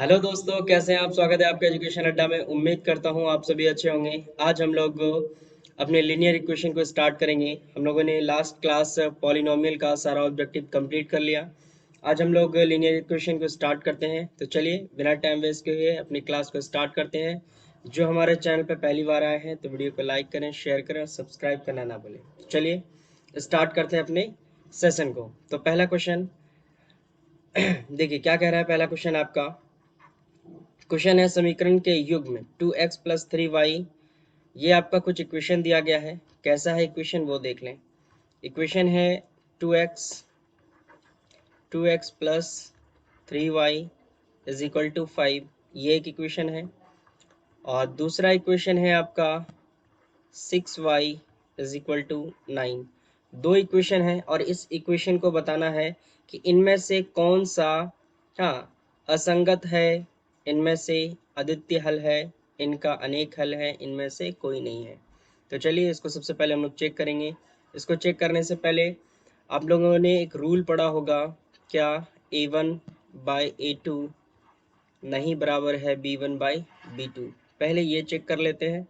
Hello दोस्तों, कैसे हैं आप। स्वागत है आपके एजुकेशन अड्डा में। उम्मीद करता हूं आप सभी अच्छे होंगे। आज हम लोग अपने लीनियर इक्वेशन को स्टार्ट करेंगे। हम लोगों ने लास्ट क्लास पॉलिनोमियल का सारा ऑब्जेक्टिव कंप्लीट कर लिया। आज हम लोग लीनियर इक्वेशन को स्टार्ट करते हैं। तो चलिए बिना टाइम वेस्ट किए अपनी क्लास को स्टार्ट करते हैं। जो हमारे चैनल पर पहली बार आए हैं तो वीडियो को लाइक करें, शेयर करें और सब्सक्राइब करना ना भूलें। चलिए स्टार्ट करते हैं अपने सेशन को। तो पहला क्वेश्चन देखिए क्या कह रहा है। पहला क्वेश्चन आपका क्वेश्चन है समीकरण के युग्म 2x प्लस 3y। ये आपका कुछ इक्वेशन दिया गया है। कैसा है इक्वेशन वो देख लें। इक्वेशन है 2x plus 3y is equal to 5। ये एक इक्वेशन है। और दूसरा इक्वेशन है आपका 6y इज इक्वल टू 9। दो इक्वेशन है और इस इक्वेशन को बताना है कि इनमें से कौन सा हाँ असंगत है, इनमें से अद्वितीय हल है, इनका अनेक हल है, इनमें से कोई नहीं है। तो चलिए इसको सबसे पहले हम लोग चेक करेंगे। इसको चेक करने से पहले आप लोगों ने एक रूल पढ़ा होगा, क्या a1/a2 नहीं बराबर है b1/b2। पहले ये चेक कर लेते हैं।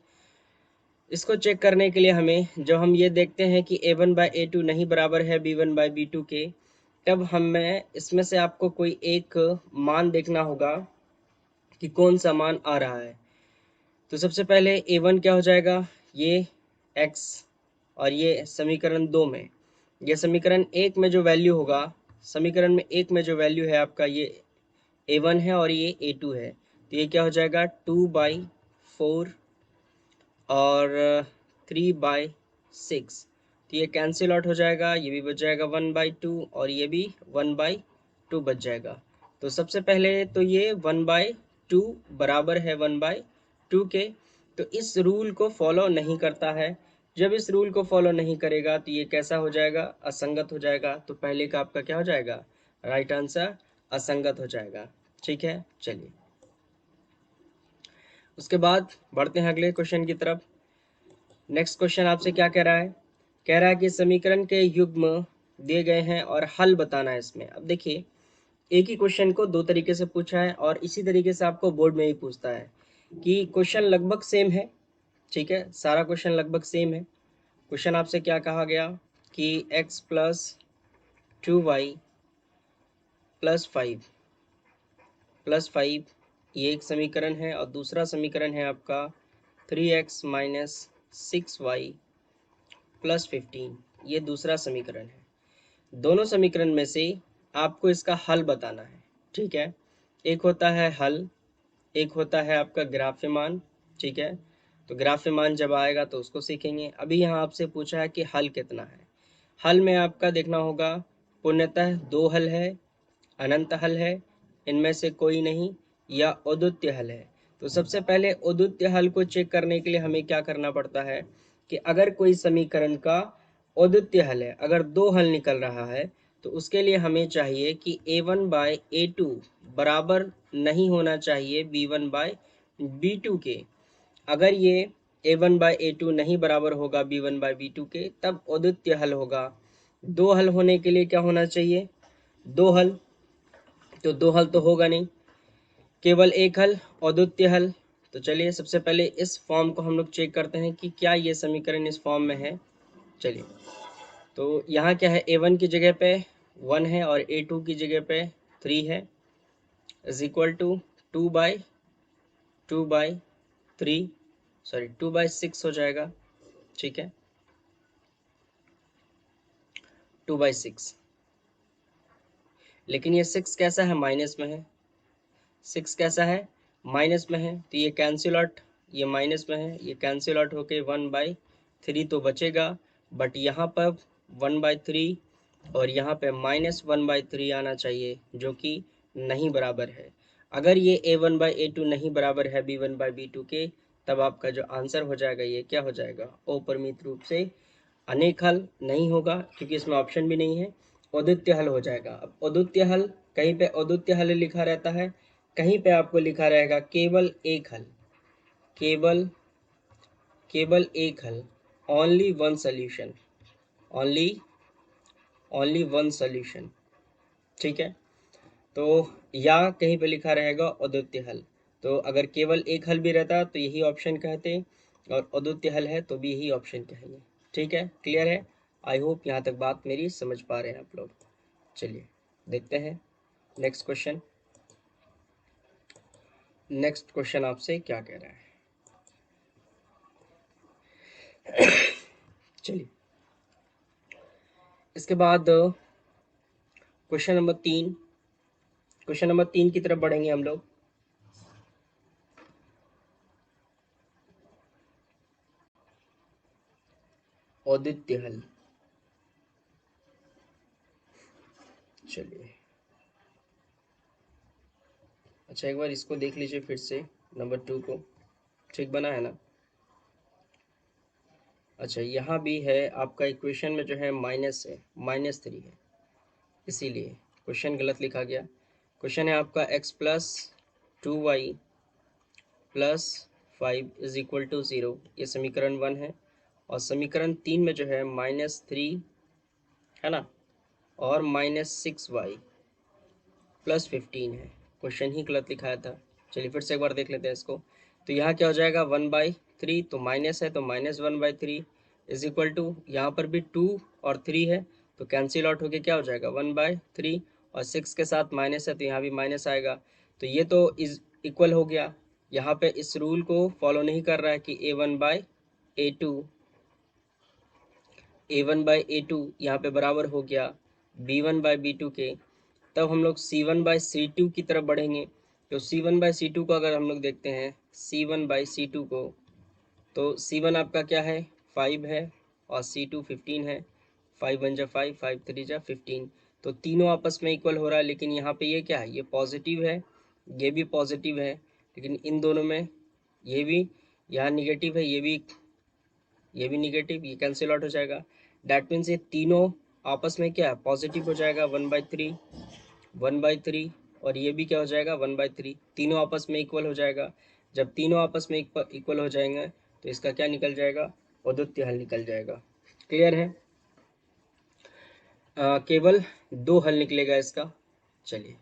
इसको चेक करने के लिए हमें जब हम ये देखते हैं कि a1/a2 नहीं बराबर है b1/b2 के, तब हमें इसमें से आपको कोई एक मान देखना होगा कि कौन सा मान आ रहा है। तो सबसे पहले a1 क्या हो जाएगा, ये x। और ये समीकरण 2 में, ये समीकरण 1 में जो वैल्यू होगा, समीकरण में 1 में जो वैल्यू है आपका ये a1 है और ये a2 है। तो ये क्या हो जाएगा 2/4 और 3/6। तो ये कैंसिल आउट हो जाएगा, ये भी बच जाएगा 1/2 और ये भी 1/2 बच जाएगा। तो सबसे पहले तो ये 1/2 बराबर है 1/2 के। तो इस रूल को फॉलो नहीं करता है। जब इस रूल को फॉलो नहीं करेगा तो ये कैसा हो जाएगा, असंगत हो जाएगा। तो पहले का आपका क्या हो जाएगा, राइट आंसर असंगत हो जाएगा। ठीक है, चलिए उसके बाद बढ़ते हैं अगले क्वेश्चन की तरफ। नेक्स्ट क्वेश्चन आपसे क्या कह रहा है, कह रहा है कि समीकरण के युग्म दिए गए हैं और हल बताना है इसमें। अब देखिए एक ही क्वेश्चन को दो तरीके से पूछा है और इसी तरीके से आपको बोर्ड में भी पूछता है कि क्वेश्चन लगभग सेम है। ठीक है, सारा क्वेश्चन लगभग सेम है। क्वेश्चन आपसे क्या कहा गया कि x plus 2y plus five ये एक समीकरण है और दूसरा समीकरण है आपका 3x माइनस 6y प्लस 15। ये दूसरा समीकरण है। दोनों समीकरण में से आपको इसका हल बताना है। ठीक है, एक होता है हल, एक होता है आपका ग्राफ्यमान। ठीक है, तो ग्राफ्यमान जब आएगा तो उसको सीखेंगे। अभी यहाँ आपसे पूछा है कि हल कितना है। हल में आपका देखना होगा पूर्णतः दो हल है, अनंत हल है, इनमें से कोई नहीं, या अद्वितीय हल है। तो सबसे पहले अद्वितीय हल को चेक करने के लिए हमें क्या करना पड़ता है कि अगर कोई समीकरण का अद्वितीय हल है, अगर दो हल निकल रहा है, तो उसके लिए हमें चाहिए कि a1/a2 बराबर नहीं होना चाहिए b1/b2 के। अगर ये a1/a2 नहीं बराबर होगा b1/b2 के, तब अद्वितीय हल होगा। दो हल होने के लिए क्या होना चाहिए, दो हल। तो दो हल तो होगा नहीं, केवल एक हल, अद्वितीय हल। तो चलिए सबसे पहले इस फॉर्म को हम लोग चेक करते हैं कि क्या ये समीकरण इस फॉर्म में है। चलिए, तो यहाँ क्या है, a1 की जगह पे 1 है और a2 की जगह पे 3 है, इज इक्वल टू 2/3, सॉरी 2/6 हो जाएगा। ठीक है, 2/6। लेकिन ये 6 कैसा है, माइनस में है। 6 कैसा है, माइनस में है। तो ये कैंसिल आउट, ये माइनस में है, ये कैंसिल आउट होके 1/3 तो बचेगा। बट यहाँ पर 1/3 और यहाँ पे -1/3 आना चाहिए, जो कि नहीं बराबर है। अगर ये a1/a2 नहीं बराबर है b1/b2 के, तब आपका जो आंसर हो जाएगा ये क्या हो जाएगा, अपरिमित रूप से अनेक हल नहीं होगा, क्योंकि इसमें ऑप्शन भी नहीं है। अद्वितीय हल हो जाएगा। अब अद्वितीय हल, कहीं पे अद्वितीय हल लिखा रहता है, कहीं पे आपको लिखा रहेगा केवल एक हल, केवल केवल एक हल, only one solution, only only one solution. ठीक है, तो या कहीं पे लिखा रहेगा अद्वितीय हल। तो अगर केवल एक हल भी रहता तो यही ऑप्शन कहते, और अद्वितीय हल है तो भी यही ऑप्शन कहेंगे। ठीक है, क्लियर है? आई होप यहाँ तक बात मेरी समझ पा रहे हैं आप लोग। चलिए देखते हैं नेक्स्ट क्वेश्चन। नेक्स्ट क्वेश्चन आपसे क्या कह रहा है। चलिए इसके बाद क्वेश्चन नंबर 3, क्वेश्चन नंबर 3 की तरफ बढ़ेंगे हम लोग। अद्वितीय हल। चलिए अच्छा, एक बार इसको देख लीजिए फिर से, नंबर 2 को। ठीक बना है ना? अच्छा, यहाँ भी है आपका इक्वेशन में जो है माइनस है, -3 है, इसीलिए क्वेश्चन गलत लिखा गया। क्वेश्चन है आपका x plus 2y plus 5 is equal to 0, ये समीकरण 1 है। और समीकरण 3 में जो है -3 है ना, और -6y प्लस 15 है। क्वेश्चन ही गलत लिखाया था। चलिए फिर से एक बार देख लेते हैं इसको। तो यहाँ क्या हो जाएगा, 1/3, तो माइनस है तो -1/3 इज इक्वल टू, यहाँ पर भी 2 और 3 है तो कैंसिल आउट होके क्या हो जाएगा 1/3, और 6 के साथ माइनस है तो यहाँ भी माइनस आएगा। तो ये तो इज इक्वल हो गया। यहाँ पे इस रूल को फॉलो नहीं कर रहा है कि a1/a2 यहाँ पे बराबर हो गया b1/b2 के। तब हम लोग C1/C2 की तरफ बढ़ेंगे। तो C1/C2 को अगर हम लोग देखते हैं, C1/C2 को, तो C1 आपका क्या है, 5 है, और C2 15 है। 5 1 जा 5, 5 3 जा 15। तो तीनों आपस में इक्वल हो रहा है, लेकिन यहाँ पे ये क्या है, ये पॉजिटिव है, ये भी पॉजिटिव है, लेकिन इन दोनों में ये भी यहाँ निगेटिव है, ये भी निगेटिव, ये कैंसिल आउट हो जाएगा। डैट मीन्स ये तीनों आपस में क्या है, पॉजिटिव हो जाएगा, 1/3 और ये भी क्या हो जाएगा 1/3, तीनों आपस में इक्वल हो जाएगा। जब तीनों आपस में इक्वल हो जाएंगे तो इसका क्या निकल जाएगा, अद्वितीय हल निकल जाएगा। क्लियर है? केवल 2 हल निकलेगा इसका। चलिए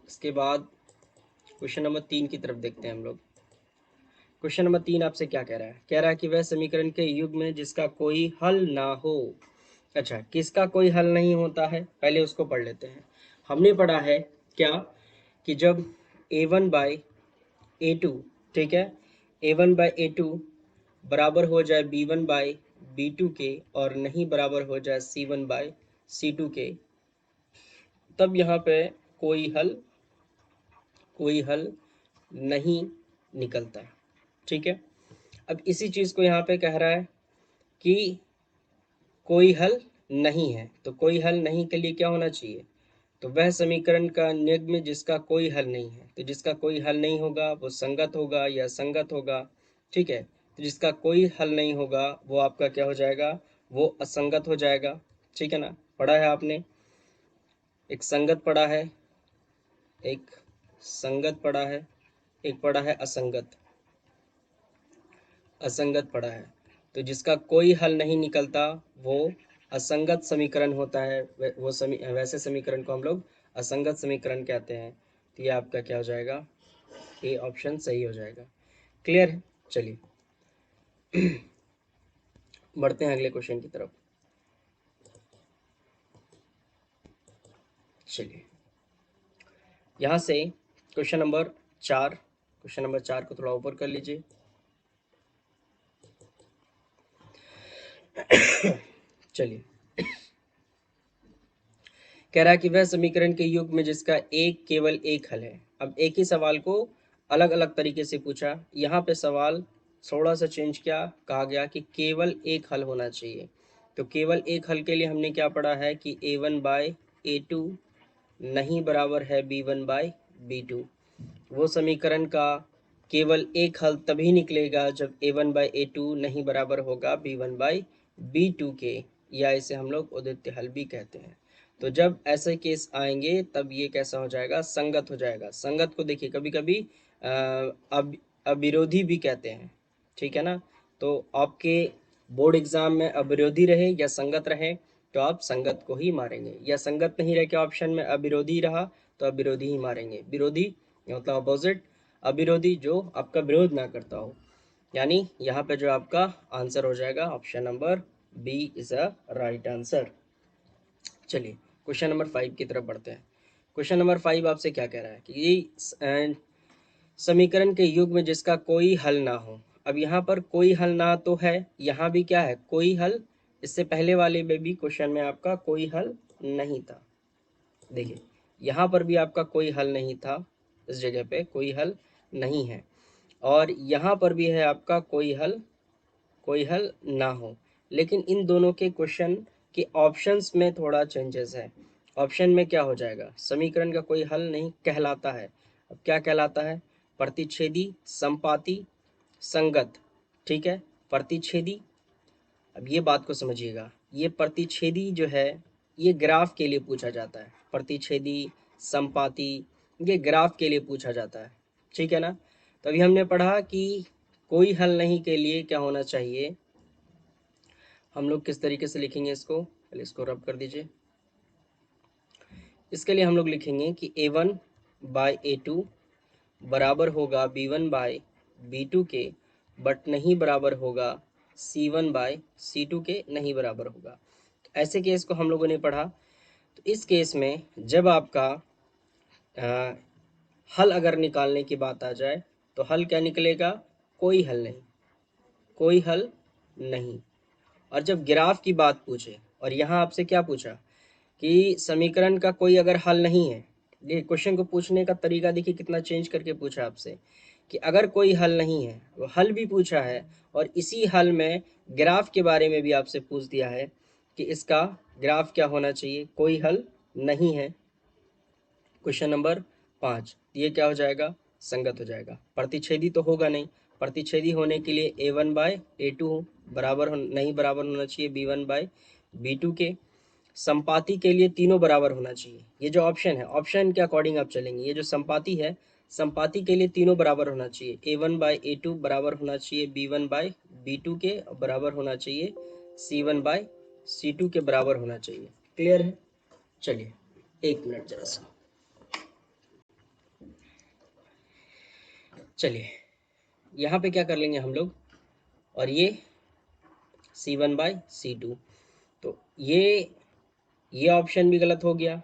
इसके बाद क्वेश्चन नंबर 3 की तरफ देखते हैं हम लोग। क्वेश्चन नंबर 3 आपसे क्या कह रहा है, कह रहा है कि वह समीकरण के युग में जिसका कोई हल ना हो। अच्छा, किसका कोई हल नहीं होता है, पहले उसको पढ़ लेते हैं। हमने पढ़ा है क्या कि जब a1/a2, ठीक है, a1/a2 बराबर हो जाए b1/b2 के, और नहीं बराबर हो जाए c1/c2 के, तब यहाँ पे कोई हल नहीं निकलता। ठीक है, अब इसी चीज़ को यहाँ पे कह रहा है कि कोई हल नहीं है, तो कोई हल नहीं के लिए क्या होना चाहिए, तो वह समीकरण का नियम जिसका कोई हल नहीं है। तो जिसका कोई हल नहीं होगा वो संगत होगा या असंगत होगा। ठीक है, तो जिसका कोई हल नहीं होगा वो आपका क्या हो जाएगा, वो असंगत हो जाएगा। ठीक है ना, पढ़ा है आपने, एक संगत पढ़ा है, एक संगत पढ़ा है, एक पढ़ा है असंगत, असंगत पढ़ा है। तो जिसका कोई हल नहीं निकलता वो असंगत समीकरण होता है। वैसे समीकरण को हम लोग असंगत समीकरण कहते हैं। तो ये आपका क्या हो जाएगा, ए ऑप्शन सही हो जाएगा। क्लियर है? चलिए बढ़ते हैं अगले क्वेश्चन की तरफ। चलिए यहाँ से क्वेश्चन नंबर 4, क्वेश्चन नंबर 4 को थोड़ा ऊपर कर लीजिए। चलिए कह रहा है कि वह समीकरण के युग में जिसका केवल एक हल है। अब एक ही सवाल को अलग अलग तरीके से पूछा। यहाँ पे सवाल थोड़ा सा चेंज किया, कहा गया कि केवल एक हल होना चाहिए। तो केवल एक हल के लिए हमने क्या पढ़ा है कि a1/a2 नहीं बराबर है b1/b2। वो समीकरण का केवल एक हल तभी निकलेगा जब a1/a2 नहीं बराबर होगा b1/b2 के, या इसे हम लोग अद्वितीय हल भी कहते हैं। तो जब ऐसे केस आएंगे तब ये कैसा हो जाएगा, संगत हो जाएगा। संगत को देखिए कभी कभी अविरोधी भी कहते हैं। ठीक है ना, तो आपके बोर्ड एग्जाम में अविरोधी रहे या संगत रहे, तो आप संगत को ही मारेंगे, या संगत नहीं रह के ऑप्शन में अविरोधी रहा तो अविरोधी ही मारेंगे। विरोधी मतलब अपोजिट, अविरोधी जो आपका विरोध ना करता हो। यानी यहाँ पे जो आपका आंसर हो जाएगा option number B is a right answer. चलिए क्वेश्चन नंबर 5 की तरफ बढ़ते हैं। क्वेश्चन नंबर 5 आपसे क्या कह रहा है कि ये समीकरण के युग में जिसका कोई हल ना हो। अब यहाँ पर कोई हल ना तो है, यहाँ भी क्या है कोई हल, इससे पहले वाले में भी क्वेश्चन में आपका कोई हल नहीं था। देखिए यहाँ पर भी आपका कोई हल नहीं था, इस जगह पे कोई हल नहीं है, और यहाँ पर भी है आपका कोई हल ना हो। लेकिन इन दोनों के क्वेश्चन के ऑप्शंस में थोड़ा चेंजेस है। ऑप्शन में क्या हो जाएगा, समीकरण का कोई हल नहीं कहलाता है। अब क्या कहलाता है, प्रतिच्छेदी, संपाती, संगत। ठीक है, प्रतिच्छेदी। अब ये बात को समझिएगा, ये प्रतिच्छेदी जो है ये ग्राफ के लिए पूछा जाता है। प्रतिच्छेदी, संपाती, ये ग्राफ के लिए पूछा जाता है। ठीक है ना। तो अभी हमने पढ़ा कि कोई हल नहीं के लिए क्या होना चाहिए, हम लोग किस तरीके से लिखेंगे इसको, पहले इसको रब कर दीजिए। इसके लिए हम लोग लिखेंगे कि a1 बाय a2 बराबर होगा b1 बाय b2 के, बट नहीं बराबर होगा c1 बाय c2 के, नहीं बराबर होगा। ऐसे केस को हम लोगों ने पढ़ा। तो इस केस में जब आपका हल अगर निकालने की बात आ जाए तो हल क्या निकलेगा, कोई हल नहीं, कोई हल नहीं। और जब ग्राफ की बात पूछे, और यहाँ आपसे क्या पूछा कि समीकरण का कोई अगर हल नहीं है, ये क्वेश्चन को पूछने का तरीका देखिए कितना चेंज करके पूछा आपसे कि अगर कोई हल नहीं है, वो हल भी पूछा है, और इसी हल में ग्राफ के बारे में भी आपसे पूछ दिया है कि इसका ग्राफ क्या होना चाहिए, कोई हल नहीं है। क्वेश्चन नंबर 5, ये क्या हो जाएगा, संगत हो जाएगा। प्रतिच्छेदी तो होगा नहीं, प्रतिच्छेदी होने के लिए a1 बाय a2 नहीं बराबर होना चाहिए b1 बाय b2 के। संपाती के लिए तीनों बराबर होना चाहिए। ये जो ऑप्शन है, ऑप्शन के अकॉर्डिंग आप चलेंगे। ये जो संपाती है, संपाती के लिए तीनों बराबर होना चाहिए। a1 बाय a2 बराबर होना चाहिए b1 बाय b2 के, बराबर होना चाहिए c1 बाय c2 के, बराबर होना चाहिए। क्लियर है। चलिए 1 मिनट जरा सा, चलिए यहाँ पे क्या कर लेंगे हम लोग, और ये c1 बाय c2, तो ये ऑप्शन भी गलत हो गया।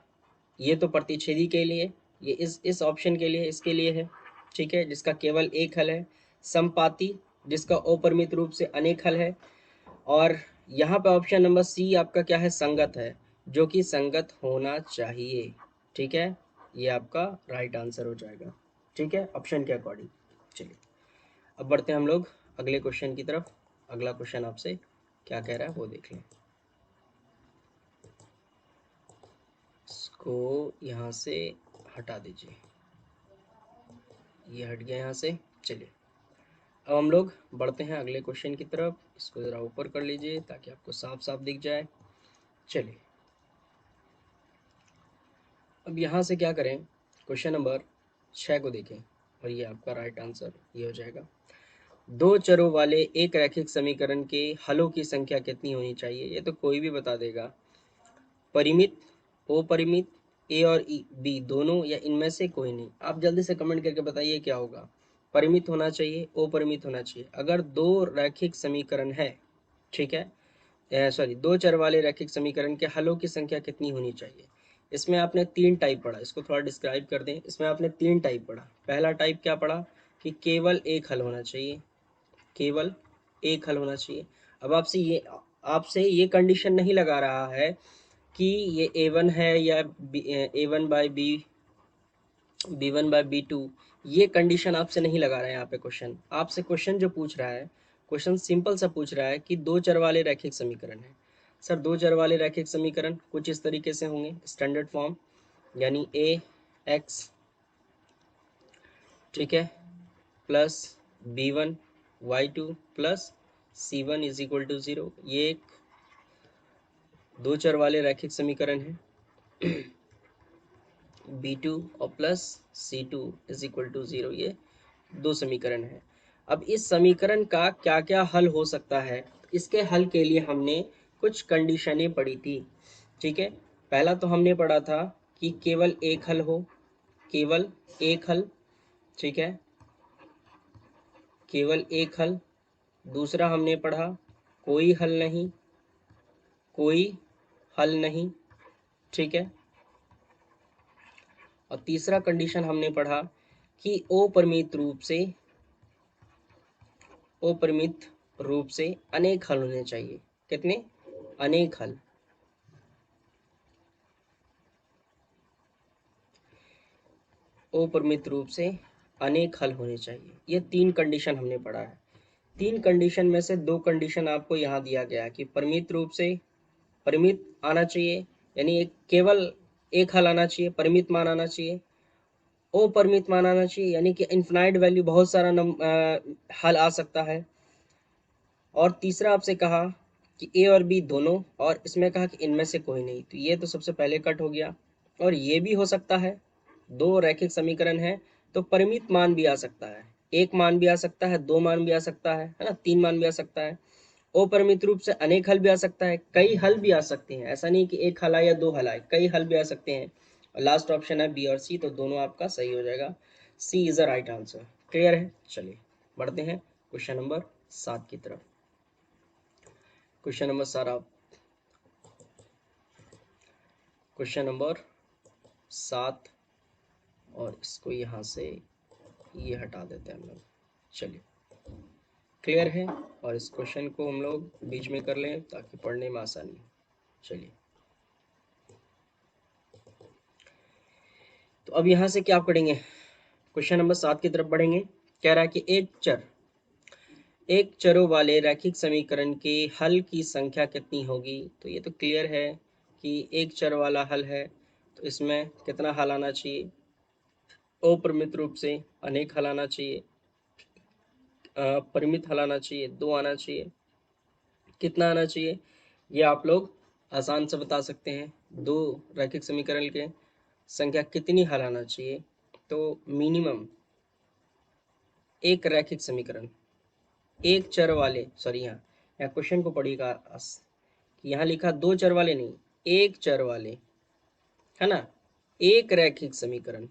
ये तो प्रतिच्छेदी के लिए, ये इस ऑप्शन के लिए, इसके लिए है। ठीक है, जिसका केवल एक हल है। संपाती जिसका अपरिमित रूप से अनेक हल है। और यहाँ पे ऑप्शन नंबर सी आपका क्या है, संगत है, जो कि संगत होना चाहिए। ठीक है, ये आपका राइट आंसर हो जाएगा। ठीक है, ऑप्शन के अकॉर्डिंग। चलिए अब बढ़ते हैं हम लोग अगले क्वेश्चन की तरफ। अगला क्वेश्चन आपसे क्या कह रहा है वो देख लें। इसको यहाँ से हटा दीजिए, ये हट गया यहाँ से। चलिए अब हम लोग बढ़ते हैं अगले क्वेश्चन की तरफ। इसको ज़रा ऊपर कर लीजिए ताकि आपको साफ साफ दिख जाए। चलिए अब यहाँ से क्या करें, क्वेश्चन नंबर 6 को देखें, और ये आपका राइट आंसर ये हो जाएगा। दो चरों वाले एक रैखिक समीकरण के हलों की संख्या कितनी होनी चाहिए, ये तो कोई भी बता देगा। परिमित, अपरिमित, ए और बी दोनों, या इनमें से कोई नहीं। आप जल्दी से कमेंट करके बताइए क्या होगा। परिमित होना चाहिए, अपरिमित होना चाहिए। अगर दो रैखिक समीकरण है, ठीक है, सॉरी, दो चर वाले रैखिक समीकरण के हलों की संख्या कितनी होनी चाहिए। इसमें आपने 3 टाइप पढ़ा, इसको थोड़ा डिस्क्राइब कर दें। इसमें आपने 3 टाइप पढ़ा। पहला टाइप क्या पढ़ा कि केवल एक हल होना चाहिए, केवल एक हल होना चाहिए। अब आपसे ये कंडीशन नहीं लगा रहा है कि ये a1 है या a1 by b1 by b2, ये कंडीशन आपसे नहीं लगा रहा है। यहाँ पे क्वेश्चन आपसे, क्वेश्चन जो पूछ रहा है, क्वेश्चन सिंपल सा पूछ रहा है कि दो चर वाले रैखिक समीकरण है। सर दो चर वाले रैखिक समीकरण कुछ इस तरीके से होंगे, स्टैंडर्ड फॉर्म, यानी ax, ठीक है, plus b1 y2 plus c1 is equal to 0। ये एक दो चर वाले रैखिक समीकरण है। b2 और plus c2 is equal to 0, ये दो समीकरण है। अब इस समीकरण का क्या क्या हल हो सकता है, इसके हल के लिए हमने कुछ कंडीशनें पड़ी थी, ठीक है। पहला तो हमने पढ़ा था कि केवल एक हल हो, केवल एक हल, ठीक है, केवल एक हल। दूसरा हमने पढ़ा कोई हल नहीं, कोई हल नहीं, ठीक है। और तीसरा कंडीशन हमने पढ़ा कि अपरिमित रूप से अनेक हल होने चाहिए। कितने? अनेक हल। अपरिमित रूप से अनेक हल होने चाहिए। ये तीन कंडीशन हमने पढ़ा है। तीन कंडीशन में से दो कंडीशन आपको यहाँ दिया गया है कि परिमित रूप से परिमित आना चाहिए, यानी एक केवल एक हल आना चाहिए, परिमित मान आना चाहिए। अपरिमित मान आना चाहिए, यानी कि इन्फिनाइट वैल्यू, बहुत सारा हल आ सकता है। और तीसरा आपसे कहा कि ए और बी दोनों, और इसमें कहा कि इनमें से कोई नहीं। तो ये तो सबसे पहले कट हो गया। और ये भी हो सकता है, दो रैखिक समीकरण है तो परिमित मान भी आ सकता है, एक मान भी आ सकता है, दो मान भी आ सकता है ना, तीन मान भी आ सकता है। अपरिमित रूप से अनेक हल भी आ सकता है, कई हल भी आ सकते हैं। ऐसा नहीं कि एक हल आए या दो हल आए, कई हल भी आ सकते हैं। और लास्ट ऑप्शन है बी और सी, तो दोनों आपका सही हो जाएगा। C is the right answer. Clear है? चलिए बढ़ते हैं क्वेश्चन नंबर 7 की तरफ। क्वेश्चन नंबर सारा क्वेश्चन नंबर 7, और इसको यहाँ से ये हटा देते हैं हम लोग। चलिए क्लियर है, और इस क्वेश्चन को हम लोग बीच में कर लें ताकि पढ़ने में आसानी हो। चलिए, तो अब यहाँ से क्या पढ़ेंगे? क्वेश्चन नंबर 7 की तरफ बढ़ेंगे। कह रहा है कि एक चरों वाले रैखिक समीकरण के हल की संख्या कितनी होगी? तो ये तो क्लियर है कि एक चर वाला हल है, तो इसमें कितना हल आना चाहिए? अपरिमित रूप से अनेक हल आना चाहिए, परिमित हल आना चाहिए, दो आना चाहिए। कितना आना चाहिए ये आप लोग आसान से बता सकते हैं। दो रैखिक समीकरण के संख्या कितनी हल आना चाहिए? तो मिनिमम एक रैखिक समीकरण एक चर वाले, सॉरी यहाँ क्वेश्चन को पढ़िएगा, यहाँ लिखा दो चर वाले नहीं, एक चर वाले, है ना, एक रैखिक समीकरण।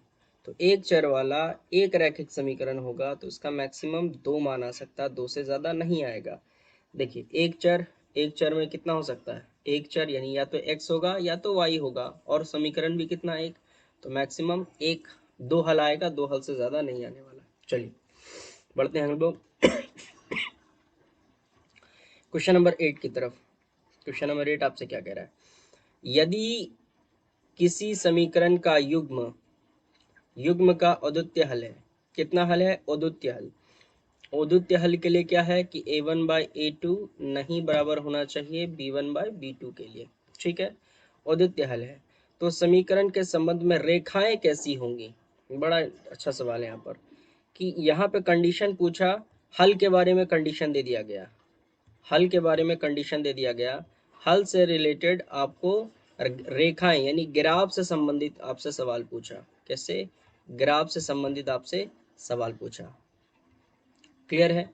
तो एक चर वाला एक रैखिक समीकरण होगा तो उसका मैक्सिमम दो मान आ सकता है, दो से ज़्यादा नहीं आएगा। देखिए एक चर में कितना हो सकता है? एक चर यानी या तो x होगा या तो y होगा, और समीकरण भी कितना? एक। तो मैक्सिमम एक, दो हल आएगा, दो हल से ज़्यादा नहीं आने वाला। चलिए बढ़ते हैं हम लोग क्वेश्चन नंबर 8 की तरफ। क्वेश्चन नंबर 8 आपसे क्या कह रहा है? यदि किसी समीकरण का युग्म का अद्वितीय हल है, कितना हल है? अद्वितीय हल। अद्वितीय हल के लिए क्या है कि a1/a2 नहीं बराबर होना चाहिए b1/b2 के लिए, ठीक है। अद्वितीय हल है तो समीकरण के संबंध में रेखाएं कैसी होंगी? बड़ा अच्छा सवाल है यहाँ पर, कि यहाँ पे कंडीशन पूछा, हल के बारे में कंडीशन दे दिया गया, हल के बारे में कंडीशन दे दिया गया, हल से रिलेटेड आपको रेखाएं यानी ग्राफ से संबंधित आपसे सवाल पूछा। कैसे? ग्राफ से संबंधित आपसे सवाल पूछा। क्लियर है?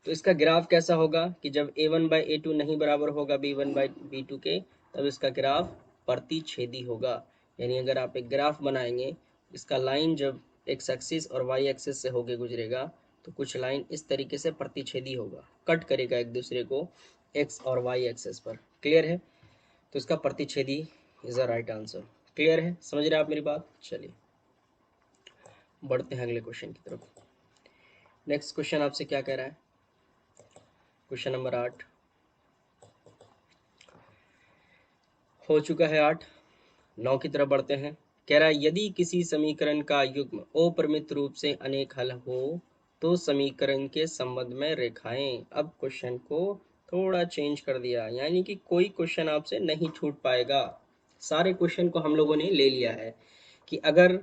तो इसका ग्राफ कैसा होगा कि जब a1/a2 नहीं बराबर होगा b1/b2 के, तब इसका ग्राफ प्रतिच्छेदी होगा। यानी अगर आप एक ग्राफ बनाएंगे, इसका लाइन जब एक्स एक्सिस और वाई एक्सिस से होके गुजरेगा, तो कुछ लाइन इस तरीके से प्रतिच्छेदी होगा, कट करेगा एक दूसरे को एक्स और वाई एक्सिस पर। क्लियर है? तो इसका प्रतिच्छेदी is the right answer. Clear है? समझ रहे हैं आप मेरी बात? चलिए बढ़ते हैं अगले क्वेश्चन की तरफ। नेक्स्ट क्वेश्चन आपसे क्या कह रहा है? क्वेश्चन नंबर 8 हो चुका है। 8, 9 की तरफ बढ़ते हैं। कह रहा है यदि किसी समीकरण का युग्म अपरिमित रूप से अनेक हल हो तो समीकरण के संबंध में रेखाएं। अब क्वेश्चन को थोड़ा चेंज कर दिया, यानी कि कोई क्वेश्चन आपसे नहीं छूट पाएगा। सारे क्वेश्चन को हम लोगों ने ले लिया है कि अगर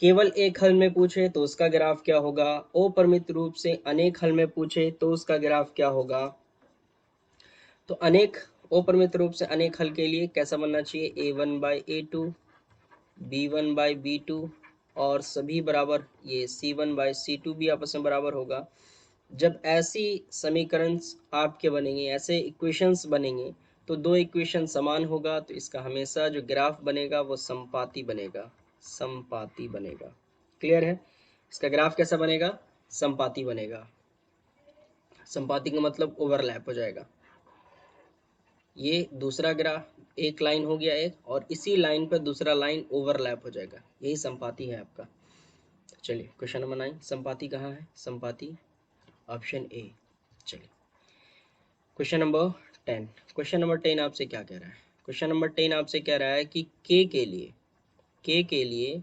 केवल एक हल में पूछे तो उसका ग्राफ क्या होगा, अपरिमित रूप से अनेक हल में पूछे तो उसका ग्राफ क्या होगा। तो अपरिमित रूप से अनेक हल के लिए कैसा बनना चाहिए? a1/a2, b1/b2, और सभी बराबर, ये c1/c2 भी आपस में बराबर होगा। जब ऐसी समीकरण आपके बनेंगे, ऐसे इक्वेशंस बनेंगे, तो दो इक्वेशन समान होगा तो इसका हमेशा जो ग्राफ बनेगा वो समपाती बनेगा, समपाती बनेगा। क्लियर है? इसका ग्राफ कैसा बनेगा? समपाती बनेगा। समपाती का मतलब ओवरलैप हो जाएगा। ये दूसरा ग्राफ एक लाइन हो गया एक, और इसी लाइन पर दूसरा लाइन ओवरलैप हो जाएगा, यही समपाती है आपका। चलिए क्वेश्चन नंबर 9, समपाती कहाँ है? समपाती ऑप्शन ए। चलिए क्वेश्चन नंबर 10। क्वेश्चन नंबर 10 आपसे क्या कह रहा है? क्वेश्चन नंबर 10 आपसे कह रहा है कि के के लिए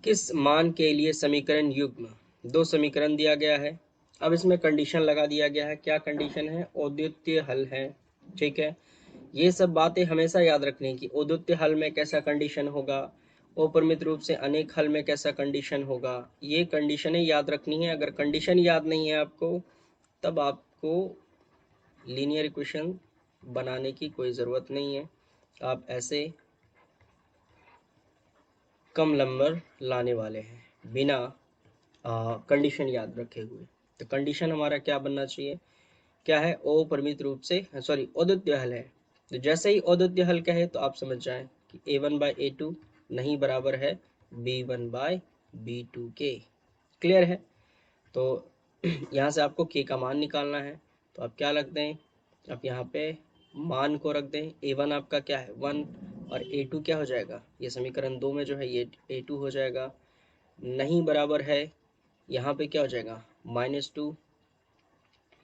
किस मान के लिए समीकरण युग्म, दो समीकरण दिया गया है। अब इसमें कंडीशन लगा दिया गया है। क्या कंडीशन है? अद्वितीय हल है। ठीक है, ये सब बातें हमेशा याद रखने की। अद्वितीय हल में कैसा कंडीशन होगा, अपरिमित रूप से अनेक हल में कैसा कंडीशन होगा, ये कंडीशनें याद रखनी है। अगर कंडीशन याद नहीं है आपको, तब आपको लीनियर इक्वेशन बनाने की कोई ज़रूरत नहीं है। आप ऐसे कम नंबर लाने वाले हैं बिना कंडीशन याद रखे हुए। तो कंडीशन हमारा क्या बनना चाहिए? क्या है? अपरिमित रूप से, सॉरी, अद्वितीय हल है। तो जैसे ही अद्वितीय हल कहे तो आप समझ जाएं कि a1/a2 नहीं बराबर है b1/b2 के। क्लियर है? तो यहाँ से आपको k का मान निकालना है। तो आप क्या रख दें? आप यहाँ पे मान को रख दें। a1 आपका क्या है? 1, और a2 क्या हो जाएगा? ये समीकरण 2 में जो है ये a2 हो जाएगा। नहीं बराबर है, यहाँ पे क्या हो जाएगा? -2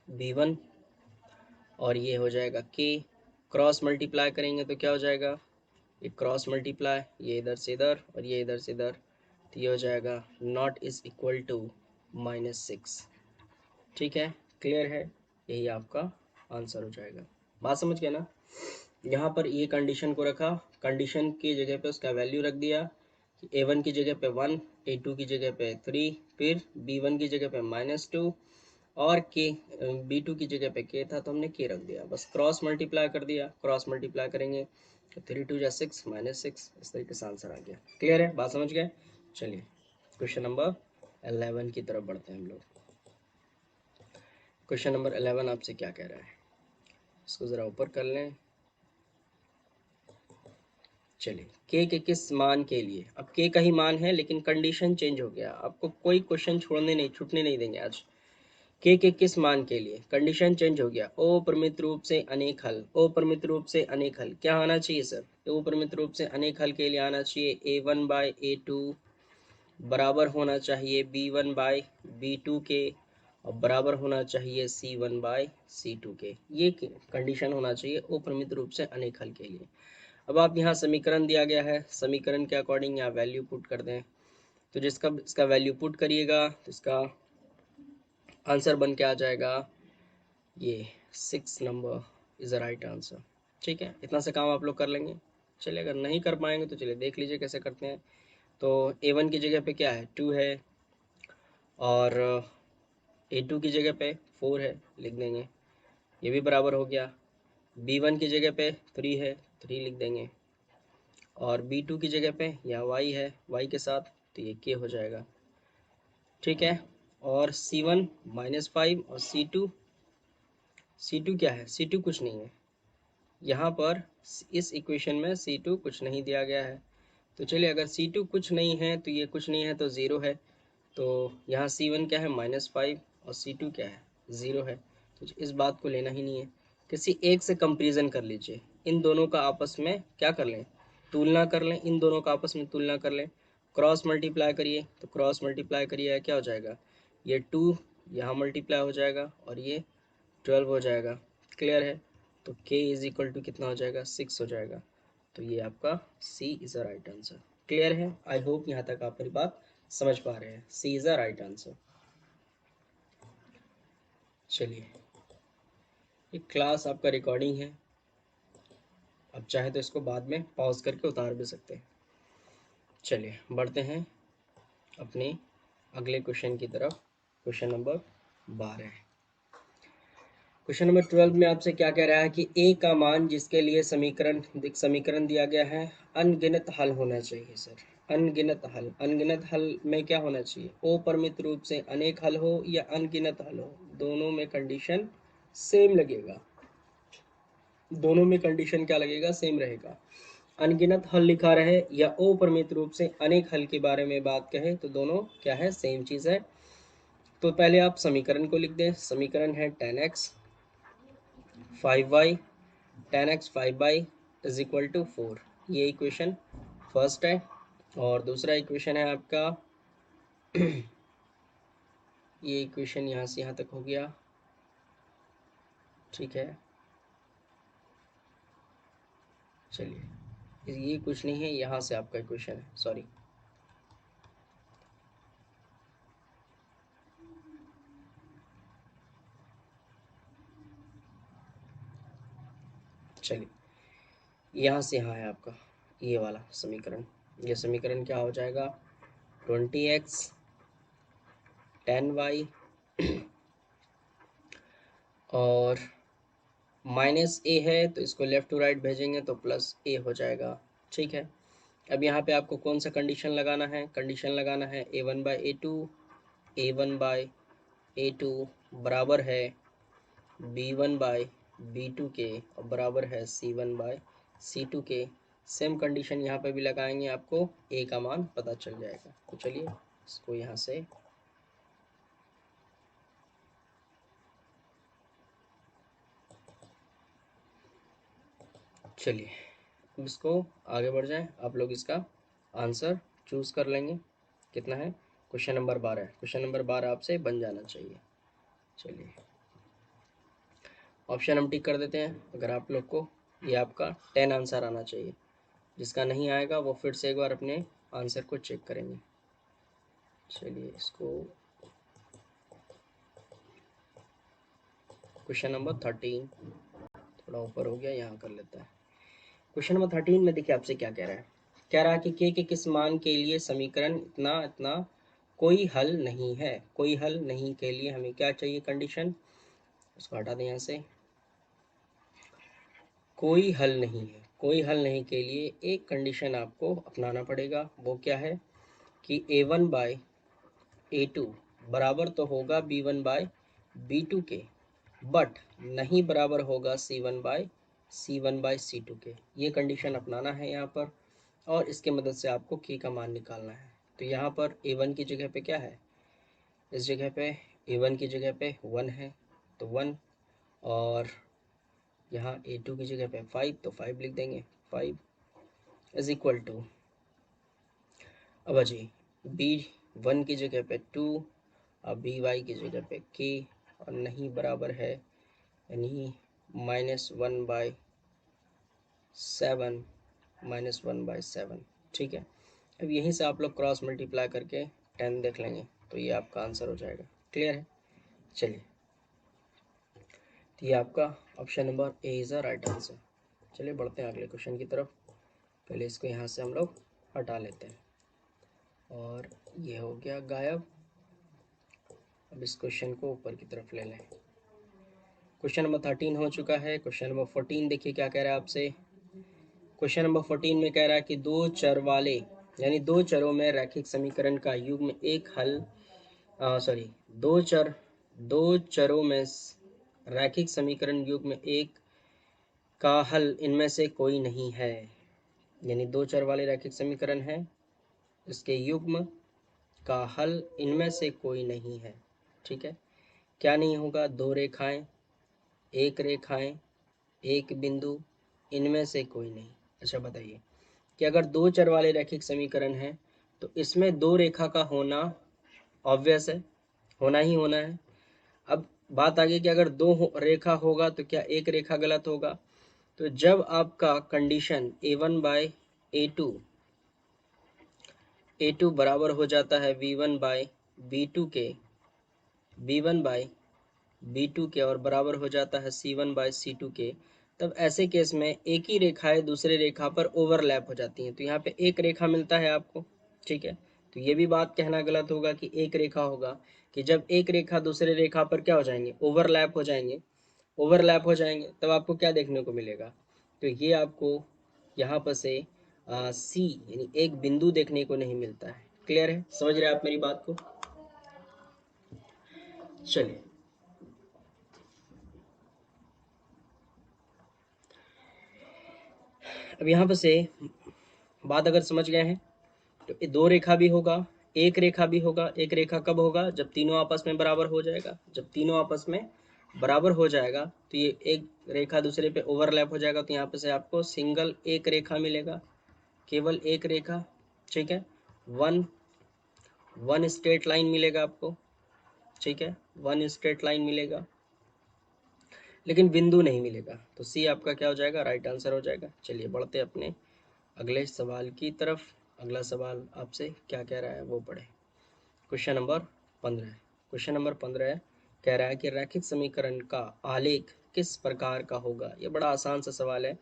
b1, और ये हो जाएगा k। क्रॉस मल्टीप्लाई करेंगे तो क्या हो जाएगा? ये क्रॉस मल्टीप्लाई, ये इधर से इधर और ये इधर से इधर, तो ये हो जाएगा नॉट इज इक्वल टू -6। ठीक है, क्लियर है? यही आपका आंसर हो जाएगा। बात समझ गए ना? यहाँ पर ये कंडीशन को रखा, कंडीशन की जगह पे उसका वैल्यू रख दिया कि a1 की जगह पे 1, a2 की जगह पे 3, फिर b1 की जगह पे -2, और के b2 की जगह पे के था तो हमने के रख दिया। बस क्रॉस मल्टीप्लाई कर दिया। क्रॉस मल्टीप्लाई करेंगे तो 3 2 जा 6, -6, इस तरीके से आंसर आ गया। क्लियर है? बात समझ गए? चलिए क्वेश्चन नंबर 11 की तरफ बढ़ते हैं हम लोग। क्वेश्चन नंबर 11 आपसे क्या कह रहा है? इसको ज़रा ऊपर कर लें। चलिए के किस मान के लिए, अब के का ही मान है लेकिन कंडीशन चेंज हो गया। आपको कोई क्वेश्चन छूटने नहीं देंगे आज। के किस मान के लिए कंडीशन चेंज हो गया। अपरिमित रूप से अनेक हल, अपरिमित रूप से अनेक हल क्या आना चाहिए सर? अपरिमित रूप से अनेक हल के लिए आना चाहिए a1/a2 बराबर होना चाहिए b1/b2 के, और बराबर होना चाहिए c1/c2 के। ये कंडीशन होना चाहिए अपरिमित रूप से अनेक हल के लिए। अब आप यहाँ समीकरण दिया गया है, समीकरण के अकॉर्डिंग यहाँ वैल्यू पुट कर दें। तो जिसका इसका वैल्यू पुट करिएगा तो इसका आंसर बन के आ जाएगा ये 6 number is the right answer. ठीक है, इतना से काम आप लोग कर लेंगे। चलिए अगर नहीं कर पाएंगे तो चलिए देख लीजिए कैसे करते हैं। तो a1 की जगह पे क्या है? 2 है, और a2 की जगह पे 4 है, लिख देंगे। ये भी बराबर हो गया। b1 की जगह पे 3 है, 3 लिख देंगे। और b2 की जगह पे यहाँ y है, y के साथ, तो ये k हो जाएगा। ठीक है, और c1 -5, और c2 क्या है? c2 कुछ नहीं है। यहाँ पर इस इक्वेशन में c2 कुछ नहीं दिया गया है। तो चलिए अगर c2 कुछ नहीं है तो ये कुछ नहीं है तो ज़ीरो है। तो यहाँ c1 क्या है? -5, और c2 क्या है? ज़ीरो है। तो इस बात को लेना ही नहीं है। किसी एक से कंपेरिजन कर लीजिए, इन दोनों का आपस में क्या कर लें? तुलना कर लें। इन दोनों का आपस में तुलना कर लें। क्रॉस मल्टीप्लाई करिए, तो क्रॉस मल्टीप्लाई करिए क्या हो जाएगा? ये 2 यहाँ मल्टीप्लाई हो जाएगा और ये 12 हो जाएगा। क्लियर है? तो k इज इक्वल टू कितना हो जाएगा? 6 हो जाएगा। तो ये आपका C is the right answer. Clear है? आई होप यहाँ तक आप मेरी बात समझ पा रहे हैं। C is the right answer. चलिए, ये क्लास आपका रिकॉर्डिंग है, अब चाहे तो इसको बाद में पॉज करके उतार भी सकते हैं। चलिए बढ़ते हैं अपने अगले क्वेश्चन की तरफ। Question number 12। क्वेश्चन नंबर 12 में आपसे क्या कह रहा है कि ए का मान जिसके लिए समीकरण दिया गया है अनगिनत हल होना चाहिए सर। अनगिनत हल में क्या होना चाहिए, अपरिमित रूप से अनेक हल हो या अनगिनत हल हो, दोनों में कंडीशन सेम लगेगा। दोनों में कंडीशन क्या लगेगा, सेम रहेगा। अनगिनत हल लिखा रहे या अपरिमित रूप से अनेक हल के बारे में बात कहे तो दोनों क्या है, सेम चीज है। तो पहले आप समीकरण को लिख दें। समीकरण है 10x 5y 10x 5y is equal to 4। ये इक्वेशन फर्स्ट है। और दूसरा इक्वेशन है आपका ये इक्वेशन यहाँ से यहाँ तक हो गया, ठीक है। चलिए ये कुछ नहीं है, यहाँ से आपका इक्वेशन है, सॉरी। चलिए यहाँ से यहाँ है आपका ये वाला समीकरण। ये समीकरण क्या हो जाएगा, 20x 10y और माइनस ए है तो इसको लेफ़्ट टू राइट भेजेंगे तो प्लस ए हो जाएगा, ठीक है। अब यहाँ पे आपको कौन सा कंडीशन लगाना है, कंडीशन लगाना है a1/a2 बराबर है b1/b2 के और बराबर है c1/c2 के। सेम कंडीशन यहाँ पे भी लगाएंगे, आपको a का मान पता चल जाएगा। तो चलिए इसको यहाँ से चलिए अब इसको आगे बढ़ जाएं। आप लोग इसका आंसर चूज़ कर लेंगे। कितना है, क्वेश्चन नंबर 12 है। क्वेश्चन नंबर 12 आपसे बन जाना चाहिए। चलिए ऑप्शन हम टिक कर देते हैं। अगर आप लोग को ये आपका 10 आंसर आना चाहिए, जिसका नहीं आएगा वो फिर से एक बार अपने आंसर को चेक करेंगे। चलिए इसको क्वेश्चन नंबर 13 थोड़ा ऊपर हो गया, यहाँ कर लेता है। क्वेश्चन नंबर 13 में देखिए आपसे क्या कह रहा है। कह रहा है कि के किस मान के लिए समीकरण इतना इतना कोई हल नहीं है। कोई हल नहीं के लिए हमें क्या चाहिए, कंडीशन। उसको हटा दें यहाँ से। कोई हल नहीं है, कोई हल नहीं के लिए एक कंडीशन आपको अपनाना पड़ेगा। वो क्या है कि a1/a2 बराबर तो होगा b1/b2 के, बट नहीं बराबर होगा c1/c2 के। ये कंडीशन अपनाना है यहाँ पर, और इसके मदद से आपको के का मान निकालना है। तो यहाँ पर a1 की जगह पे क्या है, इस जगह पे a1 की जगह पे 1 है तो 1, और यहाँ a2 की जगह पे 5 तो 5 लिख देंगे। 5 इज इक्वल टू, अब जी b1 की जगह पे 2 और by की जगह पे k, और नहीं बराबर है यानी -1/7 ठीक है। अब यहीं से आप लोग क्रॉस मल्टीप्लाई करके 10 देख लेंगे तो ये आपका आंसर हो जाएगा। क्लियर है। चलिए तो ये आपका option number A is a right answer. चलिए बढ़ते हैं अगले क्वेश्चन की तरफ। पहले इसको यहाँ से हम लोग हटा लेते हैं और ये हो गया गायब। अब इस क्वेश्चन को ऊपर की तरफ ले लें। क्वेश्चन नंबर 13 हो चुका है। क्वेश्चन नंबर 14 देखिए क्या कह रहा है आपसे। क्वेश्चन नंबर 14 में कह रहा है कि दो चर वाले यानी दो चरों में रैखिक समीकरण का युग्म एक हल दो चरों में रैखिक समीकरण युग्म एक का हल इनमें से कोई नहीं है। यानी दो चर वाले रैखिक समीकरण है, इसके युग्म का हल इनमें से कोई नहीं है। ठीक है, क्या नहीं होगा, दो रेखाएं, एक बिंदु, इनमें से कोई नहीं। अच्छा बताइए कि अगर दो चर वाले रैखिक समीकरण है तो इसमें दो रेखा का होना ऑब्वियस है, होना ही होना है। अब बात आ गई कि अगर दो रेखा होगा तो क्या एक रेखा गलत होगा। तो जब आपका कंडीशन a1/a2 बराबर हो जाता है b1/b2 के और बराबर हो जाता है c1/c2 के, तब ऐसे केस में एक ही रेखाएं दूसरे रेखा पर ओवरलैप हो जाती हैं। तो यहाँ पे एक रेखा मिलता है आपको, ठीक है। तो ये भी बात कहना गलत होगा कि एक रेखा होगा, कि जब एक रेखा दूसरे रेखा पर क्या हो जाएंगे, ओवरलैप हो जाएंगे। ओवरलैप हो जाएंगे तब आपको क्या देखने को मिलेगा, तो ये आपको यहाँ पर से सी यानी एक बिंदु देखने को नहीं मिलता है। क्लियर है, समझ रहे हैं आप मेरी बात को? चलिए अब यहाँ पर से बात अगर समझ गए हैं तो ये दो रेखा भी होगा, एक रेखा भी होगा। एक रेखा कब होगा, जब तीनों आपस में बराबर हो जाएगा। जब तीनों आपस में बराबर हो जाएगा तो ये एक रेखा दूसरे पे ओवरलैप हो जाएगा, तो यहाँ पे से आपको सिंगल एक रेखा मिलेगा, केवल एक रेखा। ठीक है, वन वन स्ट्रेट लाइन मिलेगा आपको। ठीक है, वन स्ट्रेट लाइन मिलेगा, लेकिन बिंदु नहीं मिलेगा। तो सी आपका क्या हो जाएगा, राइट आंसर हो जाएगा। चलिए बढ़ते अपने अगले सवाल की तरफ। अगला सवाल आपसे क्या कह रहा है वो पढ़े। Question number 15। क्वेश्चन नंबर 15 कह रहा है कि रैखिक समीकरण का आलेख किस प्रकार का होगा। ये बड़ा आसान सा सवाल है,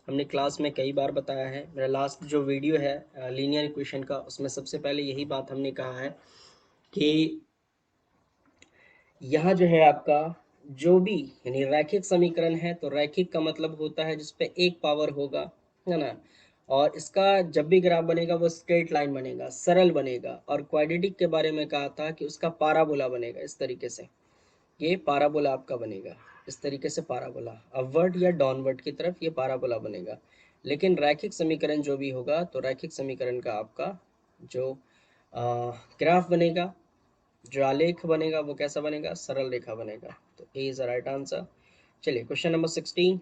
हमने क्लास में कई बार बताया है। मेरा लास्ट जो वीडियो है लीनियर इक्वेशन का, उसमें सबसे पहले यही बात हमने कहा है कि यहाँ जो है आपका जो भी यानी रैखिक समीकरण है, तो रैखिक का मतलब होता है जिसपे एक पावर होगा, है ना। और इसका जब भी ग्राफ बनेगा वो स्ट्रेट लाइन बनेगा, सरल बनेगा। और क्वाड्रेटिक के बारे में कहा था कि उसका पाराबोला बनेगा इस तरीके से। ये पाराबोला आपका बनेगा इस तरीके से, पाराबोला अपवर्ड या डाउनवर्ड की तरफ ये पाराबोला बनेगा। लेकिन रैखिक समीकरण जो भी होगा, तो रैखिक समीकरण का आपका जो ग्राफ बनेगा, जो आलेख बनेगा वो कैसा बनेगा, सरल रेखा बनेगा। तो ए इज द राइट आंसर। चलिए क्वेश्चन नंबर 16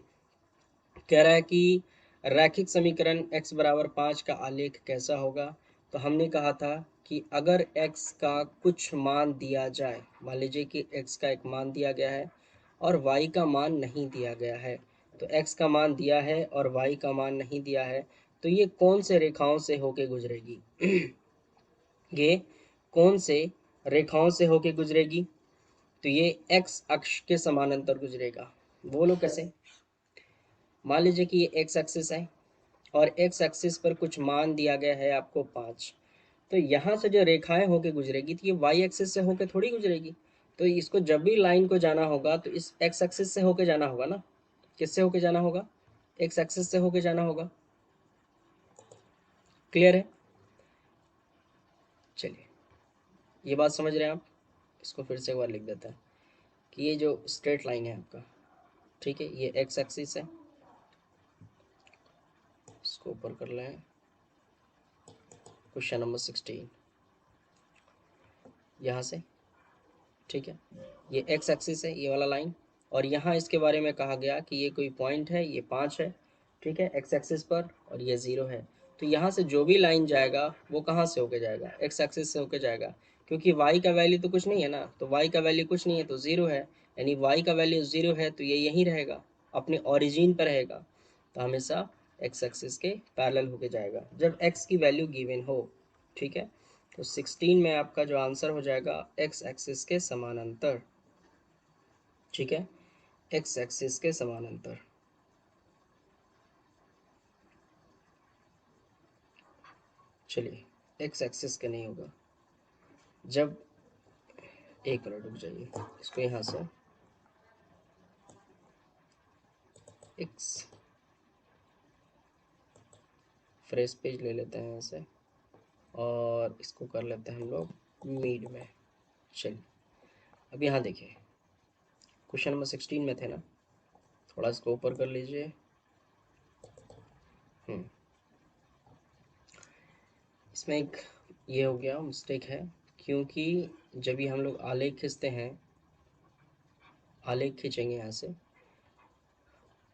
कह रहा है कि रैखिक समीकरण x बराबर 5 का आलेख कैसा होगा। तो हमने कहा था कि अगर x का कुछ मान दिया जाए, मान लीजिए कि x का एक मान दिया गया है और y का मान नहीं दिया गया है, तो x का मान दिया है और y का मान नहीं दिया है, तो ये कौन से रेखाओं से होके गुजरेगी ये कौन से रेखाओं से होके गुजरेगी, तो ये x अक्ष के समानांतर गुजरेगा। बोलो कैसे। मान लीजिए कि ये x एक्सिस है और x एक्सिस पर कुछ मान दिया गया है आपको 5, तो यहाँ से जो रेखाएं होके गुजरेगी तो ये y एक्सिस से होके थोड़ी गुजरेगी। तो इसको जब भी लाइन को जाना होगा तो इस x एक्सिस से होके जाना होगा ना। किससे होके जाना होगा, x एक्सिस से होके जाना होगा। क्लियर है। चलिए ये बात समझ रहे हैं आप, इसको फिर से एक बार लिख देता है कि ये जो स्ट्रेट लाइन है आपका, ठीक है, ये x एक्सिस है, इसको ऊपर कर लें। क्वेश्चन नंबर 16 यहाँ से, ठीक है, ये x एक्सिस है ये वाला लाइन, और यहाँ इसके बारे में कहा गया कि ये कोई पॉइंट है, ये 5 है, ठीक है, x एक्सिस पर, और ये 0 है। तो यहाँ से जो भी लाइन जाएगा वो कहाँ से होके जाएगा, x एक्सिस से होके जाएगा, क्योंकि y का वैल्यू तो कुछ नहीं है ना, तो y का वैल्यू कुछ नहीं है तो 0 है, यानी y का वैल्यू 0 है तो ये यहीं रहेगा, अपने ओरिजिन पर रहेगा। तो हमेशा x एक्सिस के पैरेलल होके जाएगा जब x की वैल्यू गिवन हो। ठीक है, तो 16 में आपका जो आंसर हो जाएगा x एक्सिस के समानांतर। ठीक है, x एक्सिस के समानांतर। चलिए x एक्सिस के नहीं होगा, जब एक मिनट रुक जाइए, इसको यहाँ से x फ्रेश पेज ले लेते हैं यहाँ से, और इसको कर लेते हैं हम लोग मिड में। चलिए अब यहाँ देखिए, क्वेश्चन नंबर 16 में थे ना, थोड़ा इसको ऊपर कर लीजिए। इसमें एक ये हो गया मिस्टेक है, क्योंकि जब भी हम लोग आलेख खींचते हैं, आलेख खींचेंगे यहाँ से,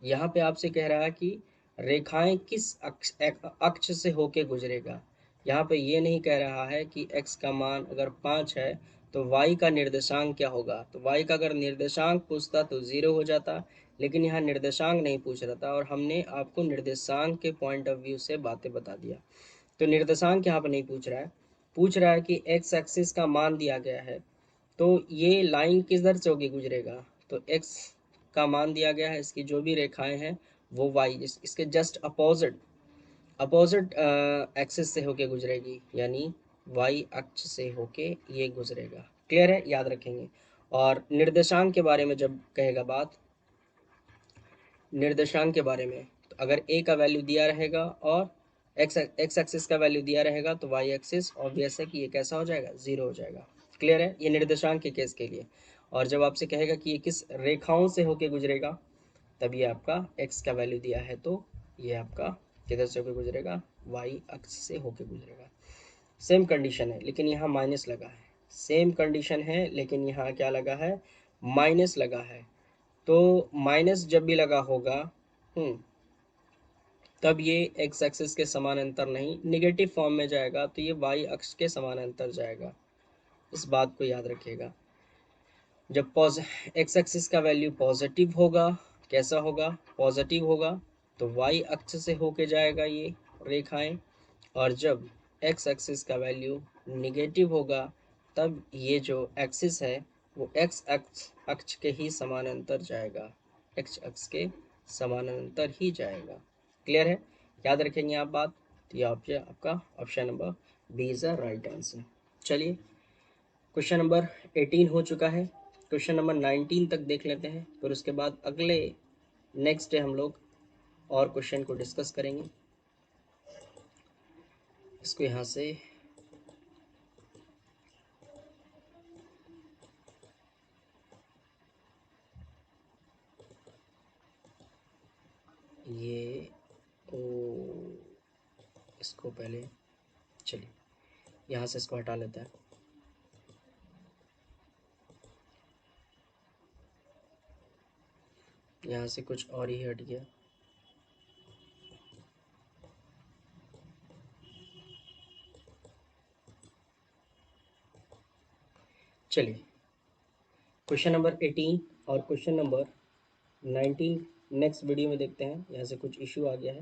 यहाँ पे आपसे कह रहा है कि रेखाएं किस अक्ष से होके गुजरेगा। यहाँ पे ये नहीं कह रहा है कि x का मान अगर 5 है तो y का निर्देशांक क्या होगा। तो y का अगर निर्देशांक पूछता तो 0 हो जाता, लेकिन यहाँ निर्देशांक नहीं पूछ रहा था, और हमने आपको निर्देशांक के पॉइंट ऑफ व्यू से बातें बता दिया। तो निर्देशांक यहाँ पर नहीं पूछ रहा है, पूछ रहा है कि x एक्सिस का मान दिया गया है, तो ये लाइन किस दर से होगी गुजरेगा। तो x का मान दिया गया है, इसकी जो भी रेखाएं हैं वो y इसके जस्ट अपोजिट अपोजिट एक्सिस से होके गुजरेगी, यानी y अक्ष से होके ये गुजरेगा। क्लियर है, याद रखेंगे। और निर्देशांक के बारे में जब कहेगा बात, निर्देशांक के बारे में। तो अगर ए का वैल्यू दिया रहेगा और एक्स एक्सिस का वैल्यू दिया रहेगा तो वाई एक्सिस ऑब्वियस है कि ये कैसा हो जाएगा, जीरो हो जाएगा। क्लियर है, ये निर्देशांक के केस के लिए। और जब आपसे कहेगा कि ये किस रेखाओं से होके गुजरेगा, तब ये आपका एक्स का वैल्यू दिया है तो ये आपका किधर से होके गुजरेगा, वाई अक्ष से होके गुजरेगा। सेम कंडीशन है लेकिन यहाँ माइनस लगा है, सेम कंडीशन है लेकिन यहाँ क्या लगा है, माइनस लगा है। तो माइनस जब भी लगा होगा तब ये एक्स एक्सिस के समानांतर नहीं, निगेटिव फॉर्म में जाएगा, तो ये वाई अक्ष के समानांतर जाएगा। इस बात को याद रखिएगा। जब एक्स एक्सिस का वैल्यू पॉजिटिव होगा, कैसा होगा, पॉजिटिव होगा, तो वाई अक्ष से होके जाएगा ये रेखाएं। और जब एक्स एक्सिस का वैल्यू निगेटिव होगा, तब ये जो एक्सिस है वो एक्स अक्ष के ही समानांतर जाएगा, एक्स अक्ष के समानांतर ही जाएगा। क्लियर है, याद रखेंगे आप बात। तो ये आपका option number B is the right answer. चलिए, क्वेश्चन नंबर 18 हो चुका है, क्वेश्चन नंबर 19 तक देख लेते हैं, फिर उसके बाद अगले नेक्स्ट डे हम लोग और क्वेश्चन को डिस्कस करेंगे। इसको यहाँ से ये ओ, इसको पहले चलिए यहाँ से इसको हटा लेते हैं। यहाँ से कुछ और ही हट गया। चलिए, क्वेश्चन नंबर 18 और क्वेश्चन नंबर 19 नेक्स्ट वीडियो में देखते हैं। यहाँ से कुछ इश्यू आ गया है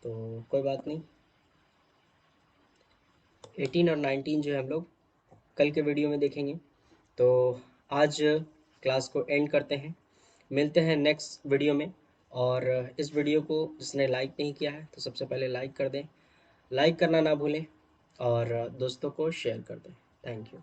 तो कोई बात नहीं। 18 और 19 जो है हम लोग कल के वीडियो में देखेंगे। तो आज क्लास को एंड करते हैं, मिलते हैं नेक्स्ट वीडियो में। और इस वीडियो को जिसने लाइक नहीं किया है तो सबसे पहले लाइक कर दें, लाइक करना ना भूलें और दोस्तों को शेयर कर दें। Thank you.